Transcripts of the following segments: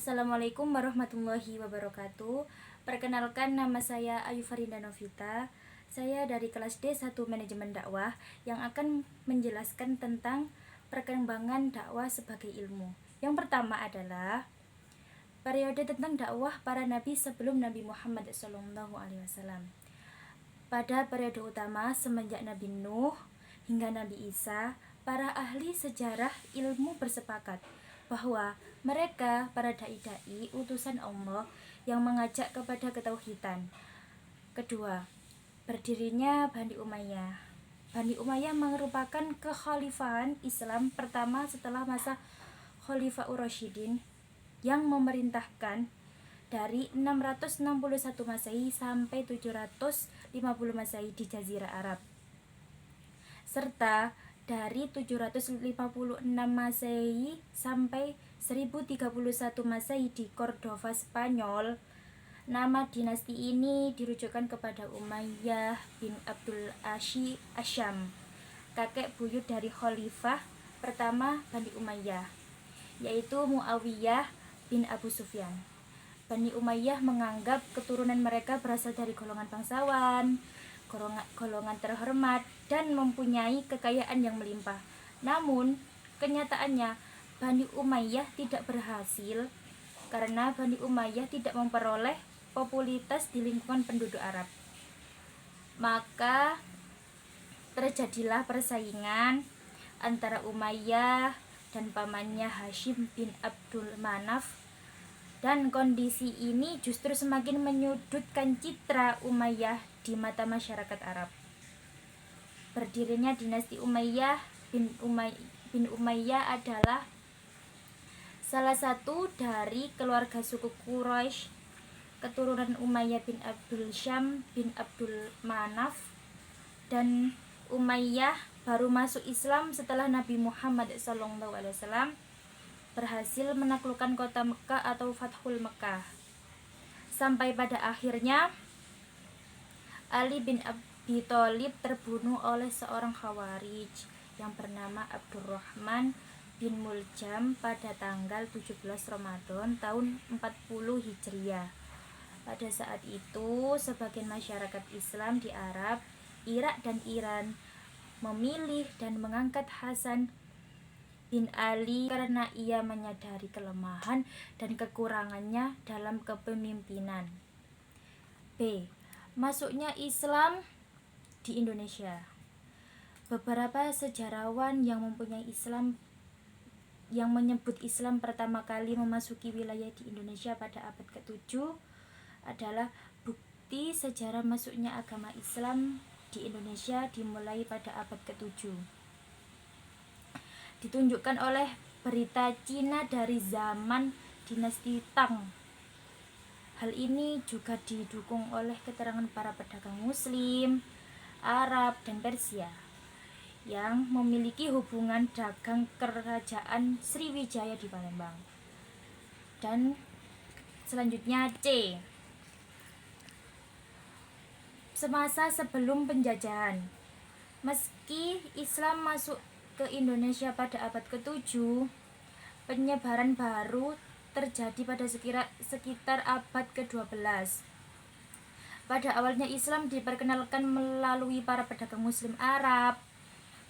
Assalamualaikum warahmatullahi wabarakatuh. Perkenalkan, nama saya Ayu Farinda Novita. Saya dari kelas D1 Manajemen Dakwah yang akan menjelaskan tentang perkembangan dakwah sebagai ilmu. Yang pertama adalah periode tentang dakwah para nabi sebelum Nabi Muhammad SAW. Pada periode utama semenjak Nabi Nuh hingga Nabi Isa, para ahli sejarah ilmu bersepakat bahwa mereka para dai-dai utusan Allah yang mengajak kepada ketauhidan. Kedua, berdirinya Bani Umayyah. Bani Umayyah merupakan kekhalifahan Islam pertama setelah masa Khalifahur Rasyidin yang memerintahkan dari 661 Masehi sampai 750 Masehi di Jazirah Arab, serta dari 756 Masehi sampai 1031 Masehi di Cordova, Spanyol. Nama dinasti ini dirujukan kepada Umayyah bin Abdul Asyam, kakek buyut dari Khalifah pertama Bani Umayyah, yaitu Muawiyah bin Abu Sufyan. Bani Umayyah menganggap keturunan mereka berasal dari golongan bangsawan, golongan terhormat, dan mempunyai kekayaan yang melimpah. Namun, kenyataannya Bani Umayyah tidak berhasil karena Bani Umayyah tidak memperoleh popularitas di lingkungan penduduk Arab. Maka terjadilah persaingan antara Umayyah dan pamannya Hashim bin Abdul Manaf, dan kondisi ini justru semakin menyudutkan citra Umayyah di mata masyarakat Arab. Berdirinya dinasti Umayyah bin Umayyah adalah salah satu dari keluarga suku Quraisy, keturunan Umayyah bin Abdul Syam bin Abdul Manaf. Dan Umayyah baru masuk Islam setelah Nabi Muhammad SAW berhasil menaklukkan kota Mekah atau Fathul Mekah. Sampai pada akhirnya Ali bin Abi Thalib terbunuh oleh seorang Khawarij yang bernama Abdurrahman bin Muljam pada tanggal 17 Ramadan tahun 40 Hijriah. Pada saat itu, sebagian masyarakat Islam di Arab, Irak dan Iran memilih dan mengangkat Hasan bin Ali karena ia menyadari kelemahan dan kekurangannya dalam kepemimpinan. B. Masuknya Islam di Indonesia. Beberapa sejarawan yang menyebut Islam pertama kali memasuki wilayah di Indonesia pada abad ke-7 adalah bukti sejarah masuknya agama Islam di Indonesia dimulai pada abad ke-7. Ditunjukkan oleh berita Cina dari zaman dinasti Tang. Hal ini juga didukung oleh keterangan para pedagang Muslim, Arab, dan Persia yang memiliki hubungan dagang kerajaan Sriwijaya di Palembang. Dan selanjutnya C. Semasa sebelum penjajahan. Meski Islam masuk ke Indonesia pada abad ke-7, penyebaran baru terjadi pada sekitar abad ke-12. Pada awalnya Islam diperkenalkan melalui para pedagang Muslim Arab.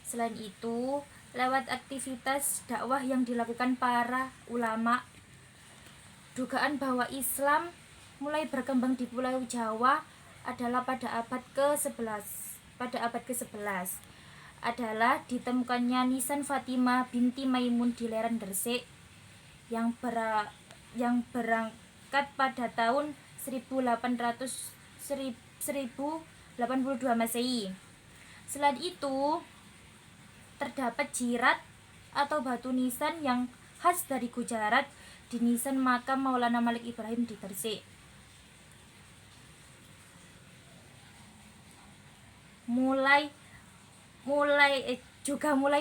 Selain itu, lewat aktivitas dakwah yang dilakukan para ulama, dugaan bahwa Islam mulai berkembang di Pulau Jawa adalah pada abad ke-11. Adalah ditemukannya nisan Fatimah binti Maimun di lereng Gresik yang berangkat pada tahun 1082 Masehi. Selain itu, terdapat jirat atau batu nisan yang khas dari Gujarat di nisan makam Maulana Malik Ibrahim di Gresik. Mulai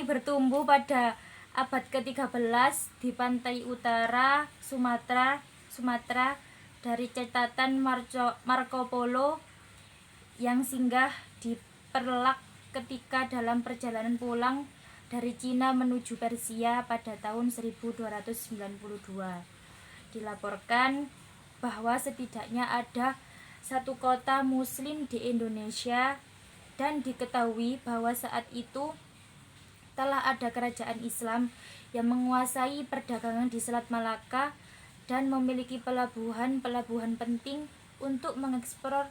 bertumbuh pada abad ke-13 di pantai utara Sumatera dari catatan Marco Polo yang singgah di Perlak ketika dalam perjalanan pulang dari Cina menuju Persia pada tahun 1292. dilaporkan bahwa setidaknya ada satu kota muslim di Indonesia, dan diketahui bahwa saat itu telah ada kerajaan Islam yang menguasai perdagangan di Selat Malaka dan memiliki pelabuhan-pelabuhan penting untuk mengekspor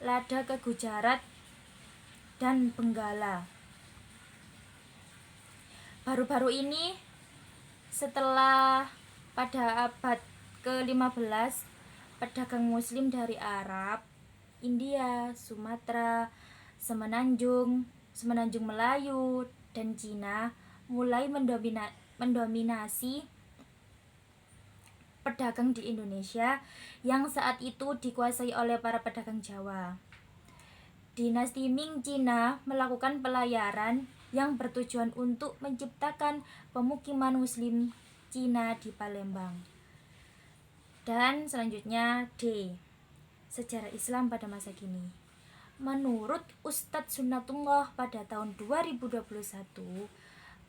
lada ke Gujarat dan Benggala. Baru-baru ini, setelah pada abad ke-15, pedagang muslim dari Arab, India, Sumatera, Semenanjung Melayu, dan Cina mulai mendominasi pedagang di Indonesia yang saat itu dikuasai oleh para pedagang Jawa. Dinasti Ming Cina melakukan pelayaran yang bertujuan untuk menciptakan pemukiman muslim Cina di Palembang. Dan selanjutnya D. Sejarah Islam pada masa kini. Menurut Ustadz Sunnatullah, pada tahun 2021,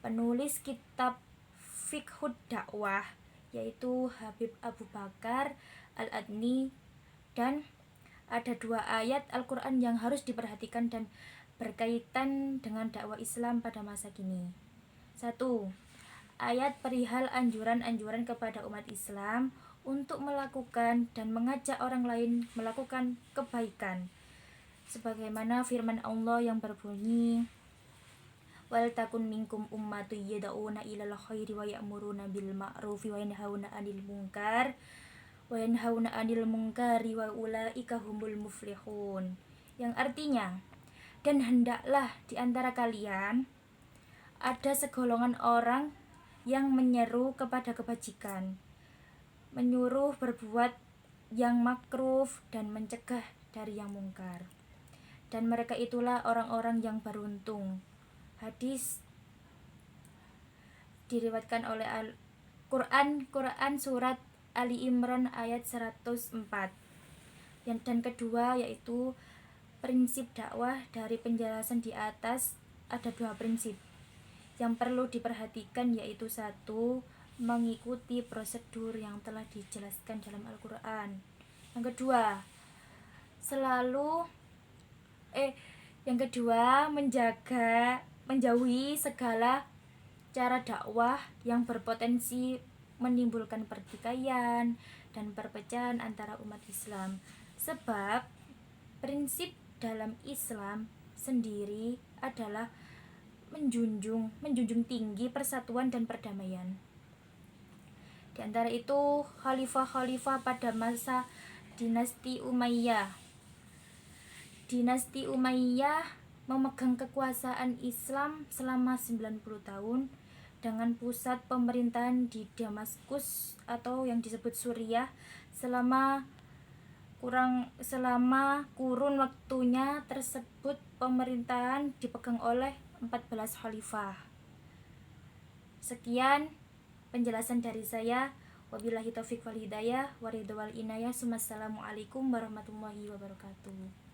penulis kitab Fiqhud Dakwah yaitu Habib Abu Bakar Al-Adni, dan ada 2 ayat Al-Quran yang harus diperhatikan dan berkaitan dengan dakwah Islam pada masa kini. 1. Ayat perihal anjuran-anjuran kepada umat Islam untuk melakukan dan mengajak orang lain melakukan kebaikan, sebagaimana firman Allah yang berbunyi, wal takun minkum ummatu yad'una ilal khairi wa ya'muruna bil ma'rufi wa yanhauna 'anil munkari wa ulaika humul muflihun. Yang artinya, dan hendaklah di antara kalian ada segolongan orang yang menyeru kepada kebajikan, menyuruh berbuat yang makruh dan mencegah dari yang mungkar, dan mereka itulah orang-orang yang beruntung. Hadis diriwayatkan oleh Quran surat Ali Imran ayat 104. Dan kedua yaitu prinsip dakwah. Dari penjelasan di atas ada 2 prinsip yang perlu diperhatikan, yaitu 1. Mengikuti prosedur yang telah dijelaskan dalam Al-Quran. Yang kedua, menjauhi segala cara dakwah yang berpotensi menimbulkan pertikaian dan perpecahan antara umat Islam. Sebab prinsip dalam Islam sendiri adalah menjunjung tinggi persatuan dan perdamaian. Di antara itu khalifah-khalifah pada masa dinasti Umayyah. Dinasti Umayyah memegang kekuasaan Islam selama 90 tahun dengan pusat pemerintahan di Damaskus atau yang disebut Suriah selama kurun waktunya tersebut. Pemerintahan dipegang oleh 14 khalifah. Sekian penjelasan dari saya. Wabillahi taufiq wal hidayah wa ridha wal inayah. Wassalamualaikum warahmatullahi wabarakatuh.